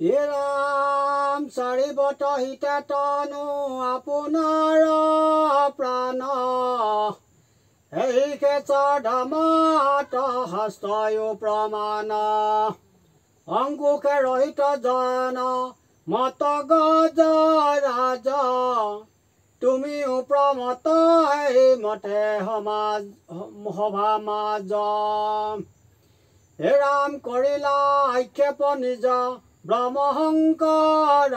ৰাম চাৰিবত হিতে তনু আপোনাৰ প্ৰাণ এই খেচৰ ধামাত হস্তয়ু প্ৰমাণ অংকুশে ৰহিত জন মত গজ ৰাজ তুমিও প্ৰমত এই মতে সমাজ সভা মাজ হে ৰাম কৰিলা আক্ষেপ নিজ ব্ৰহ্মশংকৰ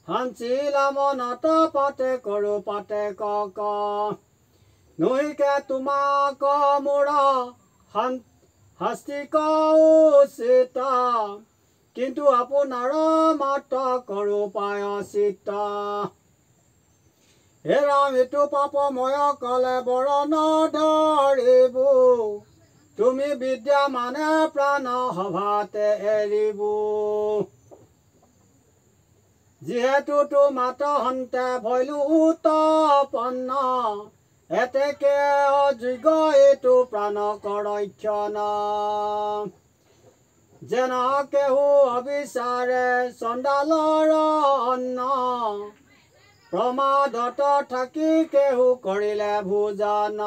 হাঞ্চিলা মনত পাতে কৰো পাতে কক নহিকে তোমাক মোৰ শাস্তিক উচিত কিন্তু আপোনাৰ মাত কৰো প্ৰায়শ্চিত্ত হে ৰাম এইটো পাপময় কলে বৰণ ধৰিবো তুমি বিদ্যা মানে প্ৰাণ সভাতে এৰিবো যিহেতু তোমাত হন্তে ভৈলো উত্তপন্ন এতেকে অযোগ্য এইটো প্ৰাণ কৰক্ষণ যেন কেহু অবিচাৰে চণ্ডালৰ অন্ন প্ৰমাদত থাকি কেহু কৰিলে ভোজন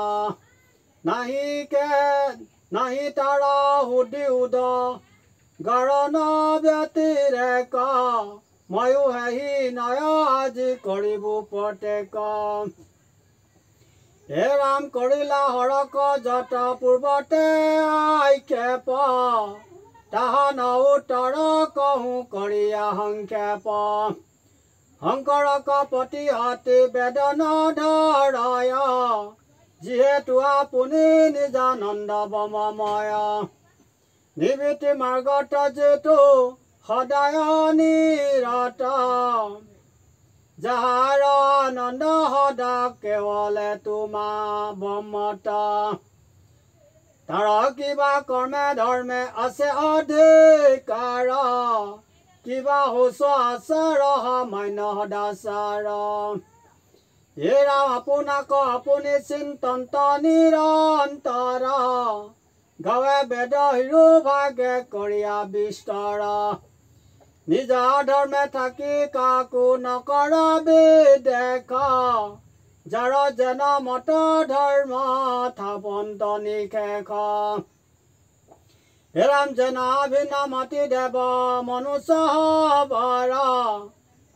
নাহি তাৰ সুধি উদ গৰণ ব্যতিৰেক ময়ো হেহি নয় আজি কৰিব প্ৰত্যেক হে ৰাম কৰিলা হৰক যত পূৰ্বতে আক্ষেপ তাহা ন উত্তৰ কহো কৰিয়া সংক্ষেপ শংকৰক প্ৰতিহতি বেদন ধৰয় যিহেতু আপুনি নিজানন্দ ব্ৰহ্মময় নিবৃত্তি মাৰ্গত যিটো সদায় নিৰত যাহাৰ আনন্দ সদা কেৱলে তোমাৰ ব্ৰহ্মত তাৰ কিবা কৰ্মে ধৰ্মে আছে অধিকাৰ কিবা হুচ আচাৰ সামান্য সদাচাৰ হে ৰাম আপোনাক আপুনি চিন্তন্ত নিৰন্তৰ গাৱে বেদ হিৰো ভাগে কৰিয়া বিস্তৰ নিজা ধৰ্মে থাকি কাকো নকৰাবি দেখ যাৰ যেন মত ধৰ্ম থাপন্ত নিশেষ হে ৰাম যেন ভিন্ন মাতি দেৱ মনুষ্য বৰ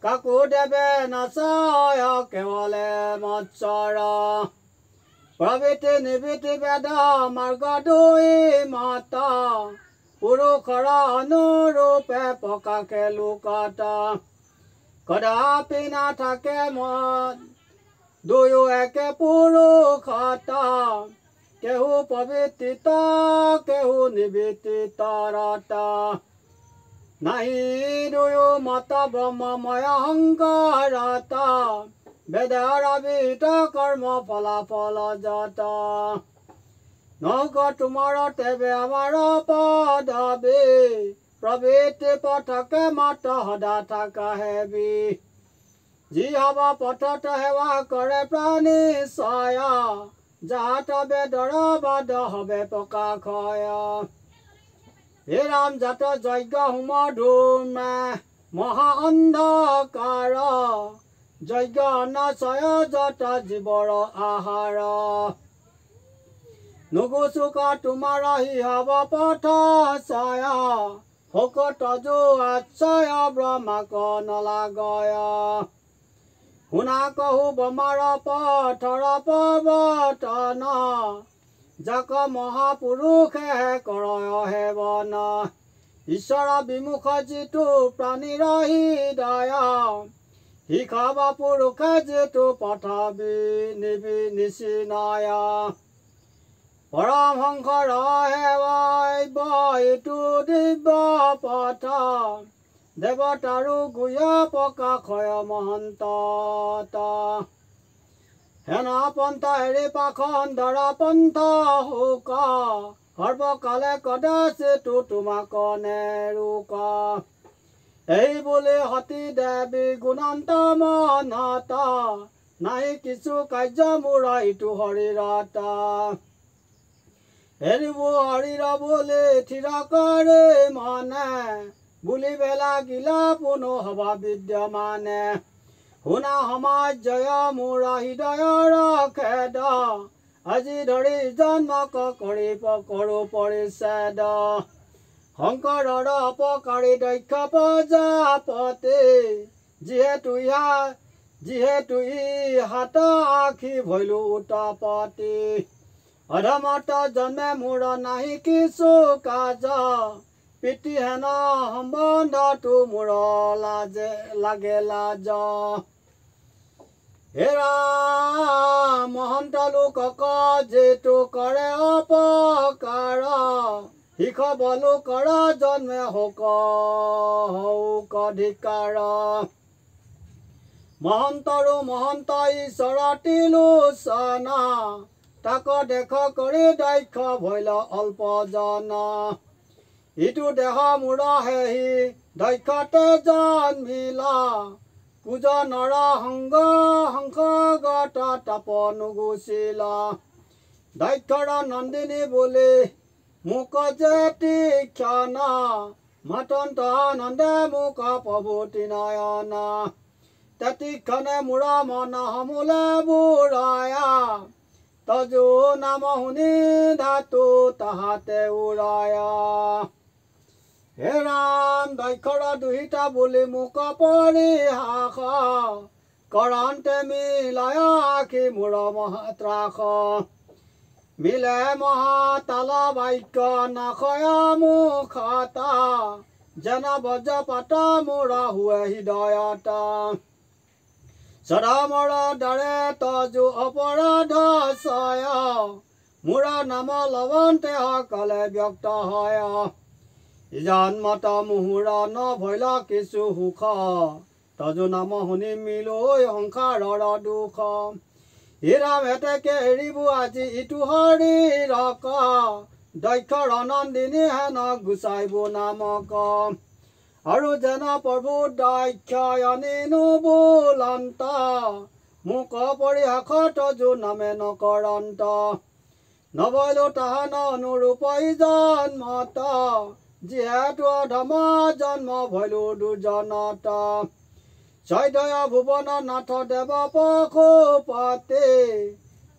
কাকো দেৱে নাচায় কেৱলে মৎসৰ প্ৰবৃত্তি নিবৃত্তি বেদ মাৰ্গ দুই মত পুৰুষৰ অনুৰূপে প্ৰকাশে লোকত কদাপি নাথাকে দুয়ো একে পুৰুষত কেহু প্ৰবৃত্তিত কেহু নিবৃত্তিতৰত নাহি দুয়ো মত ব্ৰহ্মময় সংকৰত বেদৰ বিহিত কৰ্ম ফলাফল যত নৌক তোমাৰ তেবে আমাৰ পদবী প্ৰবৃত্তি পথকে মত সদা থাকা হেবি যি হব পথত সেৱা কৰে প্ৰাণী ছয় যাত বেদৰ বাদ হবে প্ৰকাশয় হে ৰাম জাত যজ্ঞ হোম ধূমে মহা অন্ধকাৰ যজ্ঞ অন্নচয় যত জীৱৰ আহাৰ নুগুচুক তোমাৰ হি হব পথ ছয় শোকত যো আশ্ৰয় ব্ৰহ্মাক নলাগয় শুনা কহু ব্ৰহ্মাৰ পথৰ প্ৰৱৰ্তন যাক মহাপুৰুষে কৰয় সেৱন ঈশ্বৰ বিমুখ যিটো প্ৰাণীৰ হৃদয় শিখাব পুৰুষে যিটো পথ নিচিনয় পৰমহংসৰ সেৱাইব এইটো দিব্য পথ দেৱতাৰো গুহ্য প্ৰকাশয় মহন্ত হেন পন্থ এৰি পাখণ্ডৰ পন্থ শোক সৰ্বকালে কদাচিতো তোমাক নেৰোক এই বুলি সতী দেৱী গুণন্ত মনত নাই কিছু কাৰ্য মোৰ ইটো শৰীৰত এৰিব শৰীৰ বুলি থিৰ কৰি মনে বুলিবেলা গিলা পুনঃ হবা বিদ্যমানে শুনা সমাজ জয় মোৰ হৃদয়ৰ খেদ আজি ধৰি জন্মক কৰোঁ পৰিচ্ছেদ শংকৰৰ অপকাৰী দক্ষ প্ৰজাপতি যিহেতু ই হাত আখি ভৈলো উৎপত্তি অধমত জন্মে মোৰ নাহি কিছু কাজ পিতৃহেন সম্বন্ধটো মোৰ লাগে লাজ হেৰা মহন্ত লোকক যিটো কৰে অপকাৰ শিখব লোকৰ জন্মে হৌক অধিকাৰ মহন্তৰো মহন্ত ঈশ্বৰ তিলোচন তাক দেখ কৰি দক্ষ ভৈল অল্প জন ইটো দেহ মূৰ হেহি দক্ষতে জন্মিলা কুজ নৰ সংসগত তাপ নুগুচিলা দক্ষৰ নন্দিনী বুলি মোক যে তীক্ষণ মাতন্ত আনন্দে মোক প্ৰভূতি নয়ন তেতিক্ষণে মোৰ মন সমূলে বুঢ়ায়া তজু নাম শুনি ধাতু তাহাতে উৰায়া হে ৰাম দক্ষৰ দুহিতা বুলি মোক পৰিহাস কৰান্তে মিলায় আখি মোৰ মহাত্ৰাস মিলে মহাতাল বাক্য নাশয় মুখতা যেন বজ্ৰপাত মোৰ হুৱে হৃদয়ত সদামৰ দ্বাৰে তজু অপৰাধ ছয় মোৰ নাম লৱন্তে সকলে ব্যক্ত হয় জন্মত মুহুৰ নভৈল কিছু সুখ তজু নাম শুনি মিলৈ সংসাৰৰ দুখ হীৰাম হেতেকে এৰিবো আজি ইটো শৰীৰক দক্ষৰ নন্দিনী হেন গুচাইবো নামক আৰু যেন প্ৰভু দক্ষয় নিনো বুলন্ত মোক পৰিহাস তজু নামে নকৰন্ত নভৈলো তাহান অনুৰূপই জন্মত যিহেতু অধম জন্ম ভৈলো দুৰ্জনত চৈদয় ভুৱন নাথ দেৱ পশুপতি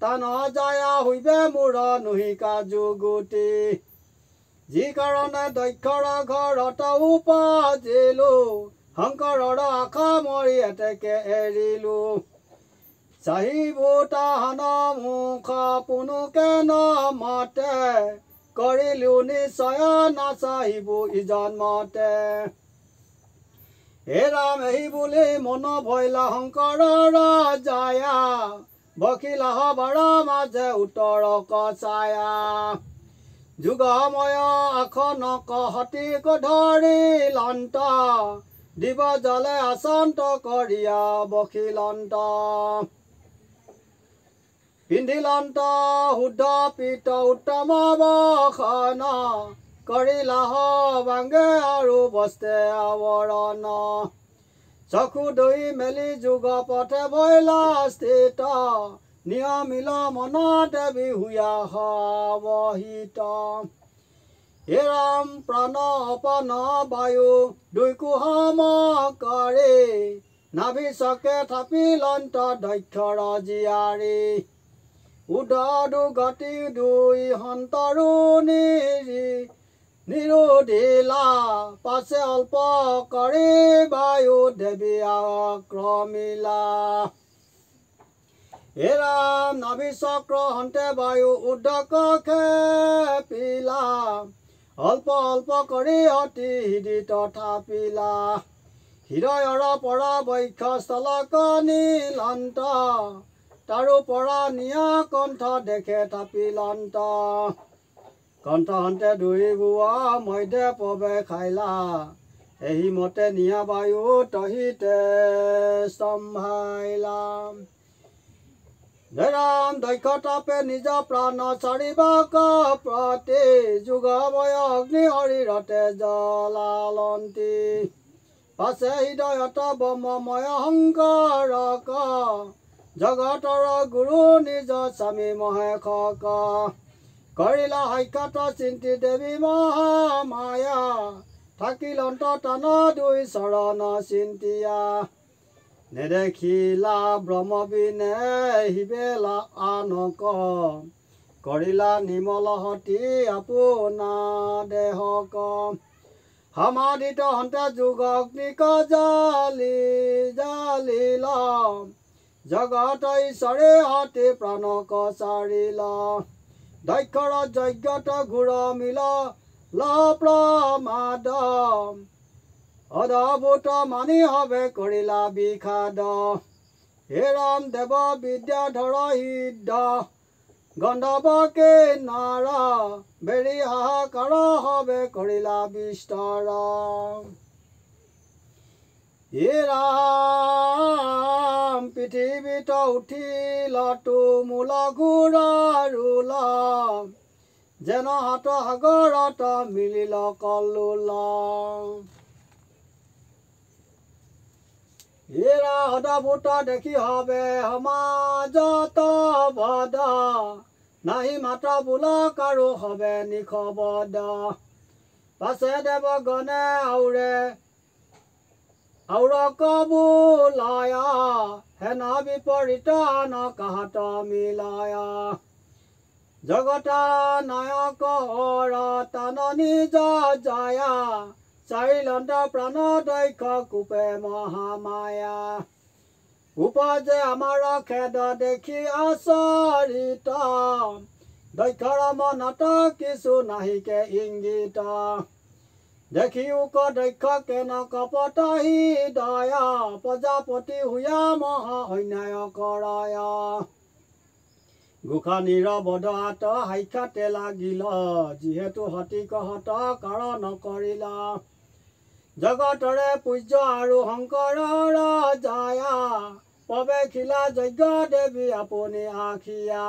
তান যায় হৈবে মোৰ নহিকা যুগুতি যি কাৰণে দক্ষৰ ঘৰত উপজিলো শংকৰৰ আশা মৰি এতেকে এৰিলো চাহিবো তাহান মুখ পুনুকে নমতে কৰিলো নিশ্চয় নাচাহিবো ইজন্মতে হে ৰাম এই বুলি মন ভৈলা শংকৰৰ জায়া বকিলা হবাৰ মাজে উত্তৰ কচায়া যুগময় আসনক সতিক ধৰিলন্ত দিব জলে আচন্ত কৰিয়া বকিলন্ত পিন্ধিলন্ত শুদ্ধ পিত উত্তম বসন কৰিলা বাংগে আৰু বস্তে আৱৰণ চকু দৈ মেলি যুগ পথে ভৈলা স্থিত নিয়মিল মন দেৱী হুয়া হৱহিত হে ৰাম প্ৰাণ অপন বায়ু দুই কুহম কৰে নাভি চকে থাপিলন্ত দক্ষৰ জীয়াৰী উদু গতি দুই সন্তৰো নিৰোধিলা পাছে অল্প কৰি বায়ু দেৱী আক্ৰমিলা হে ৰাম নাভি চক্ৰ হন্তে বায়ু উদক খেপিলা অল্প অল্প কৰি অতি হৃদিত থাপিলা হৃদয়ৰ পৰা বক্ষস্থলক নীলন্ত তাৰো পৰা নিয়া কণ্ঠ দেখে থাপিলন্ত কণ্ঠহন্তে দুই বুৱা মধ্যে প্ৰৱেশ খাইলা এই মতে নিয়া বায়ু তহিতে সম্ভাইলা ৰাম দক্ষ তাপে নিজ প্ৰাণ চাৰিবাক প্ৰতি যুগময় অগ্নি শৰীৰতে জ্বলালন্তি পাছে হৃদয়ত ব্ৰহ্মময় শংকৰক জগতৰ গুৰু নিজ স্বামী মহেশক কৰিলা সাক্ষাৎ চিন্তি দেৱী মহামায়া থাকিল অন্ততান দুই চৰণ চিন্তিয়া নেদেখিলা ব্ৰহ্মবিনে হিবেলা আনক কৰিলা নিমল হতি আপোনা দেহক সমাধিত হন্তে যুগ অগ্নিক জালি জালিল জগত ঈশ্বৰে হতি প্ৰাণক চাৰিল দক্ষৰ যজ্ঞত ঘূৰ মিল প্ৰমাদ অদ্ভুত মানি হবে কৰিলা বিষাদ হে ৰাম দেৱ বিদ্যাধৰ সিদ্ধ গন্ধৰ্বকে নাৰ বেৰি হাহাকাৰ হবে কৰিলা বিস্তৰ হে ৰাম পৃথিৱীত উঠিল তুমূল ঘূৰ ৰুল যেন হাত সাগৰত মিলিল কল্লোল এৰা অদ্ভুত দেখি হবে সমাজত বদ নাহি মাত্ৰ বোলক আৰু হবে নিখবদ পাছে দেৱগণে আউৰক বোলায়া হেন বিপৰীত আন কাহাত মিলায়া জগত নায়ক তান নিজ জয়া চাৰিলন্ত প্ৰাণ দক্ষ কোপে মহামায়া উপজে আমাৰ খেদ দেখি আচৰিত দক্ষৰ মনত কিছু নাহিকে ইংগিত দেখি উক দক্ষ কেন কপট হৃদয় প্ৰজাপতি হুয়া মহা অন্যায় কৰায় গোসা নিৰবধ হাত সাক্ষাতে লাগিল যিহেতু সতিক হত কাৰণ কৰিলা জগতৰে পূজ্য আৰু শংকৰৰ জয়া প্ৰৱেশিলা যজ্ঞ দেৱী আপুনি আখিয়া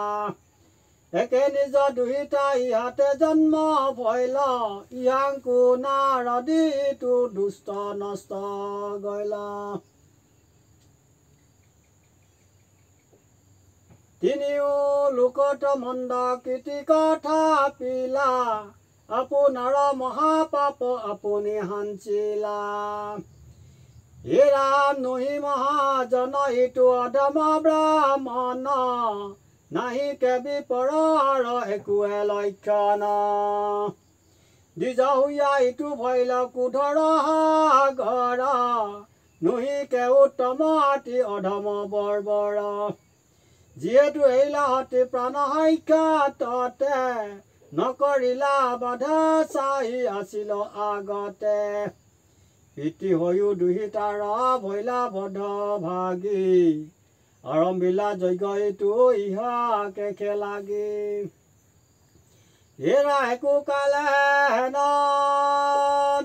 একে নিজ দুহিতা ইহাতে জন্ম ভৈল ইহাংকু নাৰদী ইটো দুষ্ট নষ্ট গৈলা তিনিও লোকত মন্দ কীৰ্তি কথা পিলা আপোনাৰ মহাপাপ আপুনি সাঞ্চিলা হে ৰাম নহি মহাজন ইটো অধম ব্ৰাহ্মণ নাহি কেবি পৰৰ একোৱে লক্ষণ দ্বিজ হুয়া ইটো ভৈল কুধৰ সাগৰ নহি কে উত্তম আতি অধম বৰ্বৰ যিহেতু এৰিলা হতি প্ৰাণ সাক্ষাততে নকৰিলা বাধা চাহি আছিল আগতে ইতি হৈও দুহিতাৰ ভৈলা বধ ভাগি আৰম্ভিলা যজ্ঞ ইটো ইহাকে খেলাগি হেৰা একো কালে হেন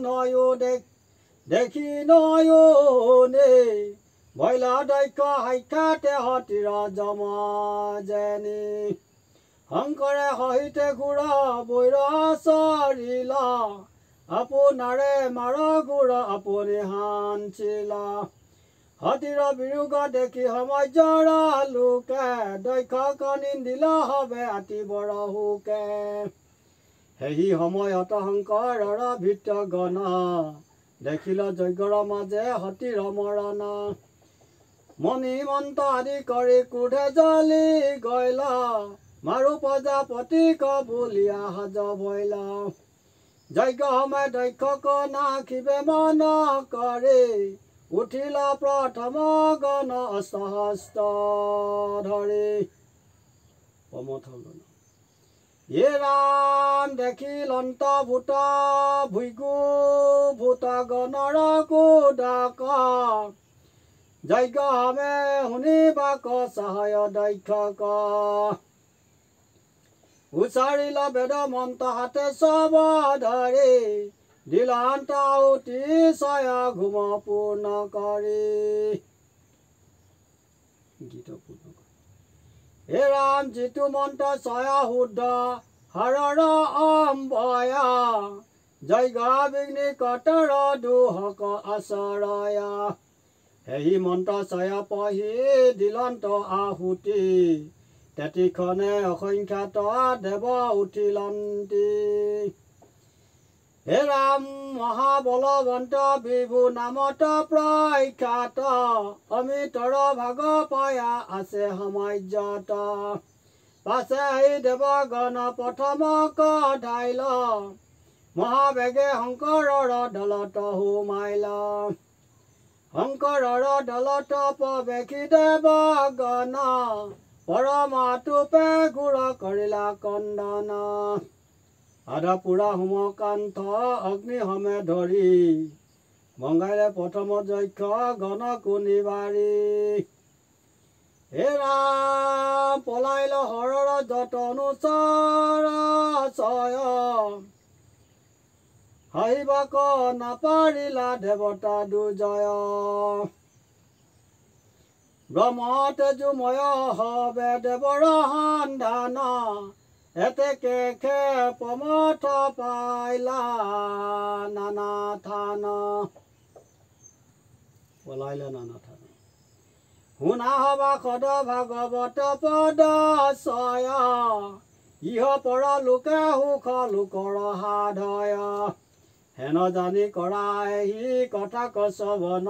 নয়ো দেখি নয়নে ভৈলা দক্ষ সাক্ষাতে হতিৰ যম যেনি শংকৰে সহিতে ঘূৰ বৈৰ চৰিল আপোনাৰে মাৰ ঘূৰ আপুনি সাঞ্চিল হতিৰ বিয়োগ দেখি সমজৰ লোকে দক্ষক নিন্দিল হবে আতি বৰ শোকে সেই সময়ত শংকৰৰ ভৃত্যগণ দেখিল যজ্ঞৰ মাজে হতিৰ মৰণ মণি মন্ত আদি কৰি ক্ৰোধে জ্বলি গৈল মাৰো প্ৰজাপতিক বুলিয়া সাজ ভৈল যজ্ঞ সময় দক্ষক নাখিবে মন কৰি উঠিল প্ৰথম গণ অস্ত্ৰ ধৰি হে ৰাম দেখিল অন্তৰ্ভূত ভূগু ভূত গণৰ কোদক যজ্ঞ হমে শুনিবাক সহায় দক্ষক উচাৰিল বেদ মন্ত্ৰ হাতে সব ধৰি দিলান্ত আহুতি ছয় ঘুম পূৰ্ণ কৰি হে ৰাম যিটো মন্ত্ৰ ছয় শুদ্ধ হৰৰ অম্বয়া যজ্ঞ বিঘ্নি কটৰ দুহক আচৰয়া সেই মন্ত্ৰ ছয় পঢ়ি দিলন্ত আহুতি তেতিখনে অসংখ্যাত দেৱ উঠিলন্তি হে ৰাম মহাবলৱন্ত বিভু নামত প্ৰখ্যাত অমিতৰ ভাগ পায়া আছে সমাজ্যত পাছে আহি দেৱগণ প্ৰথম কঢ়াইল মহাবেগে শংকৰৰ দলত সোমাইল শংকৰৰ দলত প্ৰৱেশি দেৱগণ পৰমাতুপে ঘূৰ কৰিলা কন্দন আধাপুৰা হোমকান্ত অগ্নিহমে ধৰি মংগাইলে প্ৰথম যক্ষ গণ কুনিবাৰী হে ৰাম পলাইল হৰৰ যতনুচৰ চয় হাহিবাক নাপাৰিলা দেৱতা দুজয় ব্ৰহ্ম তেজুময় হবে দেৱৰ সন্ধান এতেকে ক্ষেপমথ পাইলা নানা থান পলাইলে নানা থান শুনা হবা সদ ভাগৱত পদ চয় ইহ পৰ লোকে সুখ লোকৰ সাধয় হেন জানি কৰা সি কথা কচবন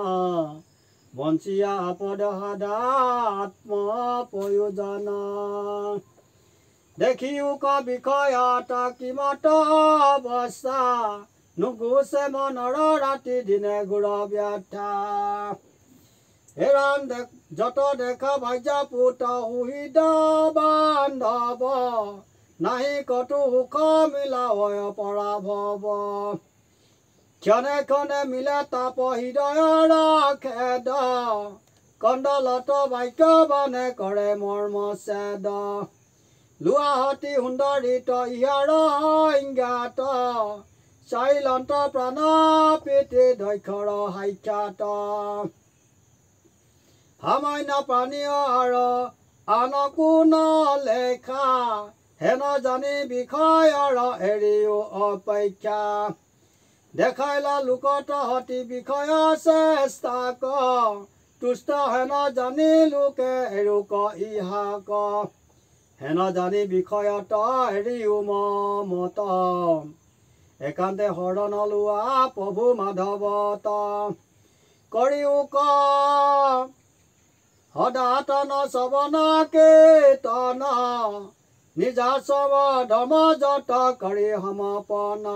বঞ্চিয়া আপদ সাধা আত্ম প্ৰয়োজন দেখিও ক বিষয়ত কিমত অৱস্থা নুগুছে মনৰ ৰাতি দিনে গুৰ ব্যাখ্যা হে ৰাম যত দেখা ভাজ্য পুত সুহৃদ বান্ধৱ নাহি কতো সুখ মিলাৱয় পৰাভৱ ক্ষণে ক্ষণে মিলে তাপ হৃদয়ৰ খেদ কণ্ডলত বাক্য বনে কৰে মৰ্ম ছেদ লুৱাহতি সুন্দৰিত ইহাৰ সংজ্ঞাত চাইলন্ত প্ৰাণ পিতৃ দক্ষৰ সাক্ষাৎ সামান্য প্ৰাণীয় আৰু আনকো নলেখা হেন জানি বিষয়ৰ এৰিও অপেক্ষা দেখাইলা লোকত হতি বিষয় চেষ্টাক তুষ্ট হেন জানি লোকে এৰুক ইহাক হেন জানি বিষয়ত এৰিও মমত একান্তে শৰণ লোৱা প্ৰভু মাধৱত কৰিও ক সদাতন শ্ৰৱণ কীৰ্তন নিজা স্ব ধৰ্ম যত কৰি সমাপন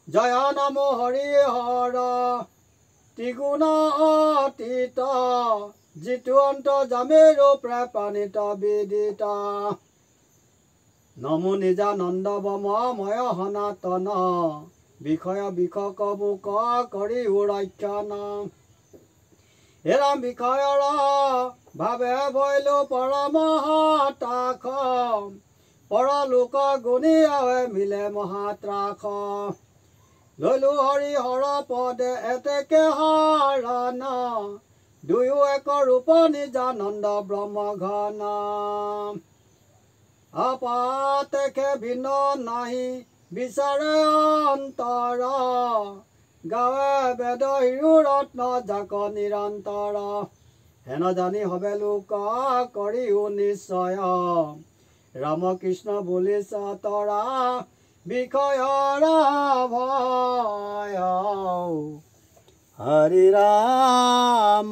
জয় নম হৰি হৰ ত্ৰিগুণ অতীত যিটো অন্ত জামেৰো প্ৰাণিত বিদিত নমো নিজানন্দ ময় সনাতন বিষয় বিষক বুক কৰি ৰক্ষণ এৰাম বিষয়ৰ ভাৱে ভৈলো পৰমহতাখ পৰলোক গুণী আৱে মিলে মহাত্ৰাস ললো হৰি হৰ পদে এতেকে হৰণ দুয়ো এক ৰূপ নিজানন্দ ব্ৰহ্ম ঘন আপাতেকে ভিন্ন নাহি বিচাৰে অন্তৰ গাৱে বেদ হিৰু ৰত্ন জাক নিৰন্তৰ হেন জানি হবে লোক কৰিও নিশ্চয় ৰামকৃষ্ণ বুলি চতৰা বিষয়ৰ ভয় হৰি ৰাম।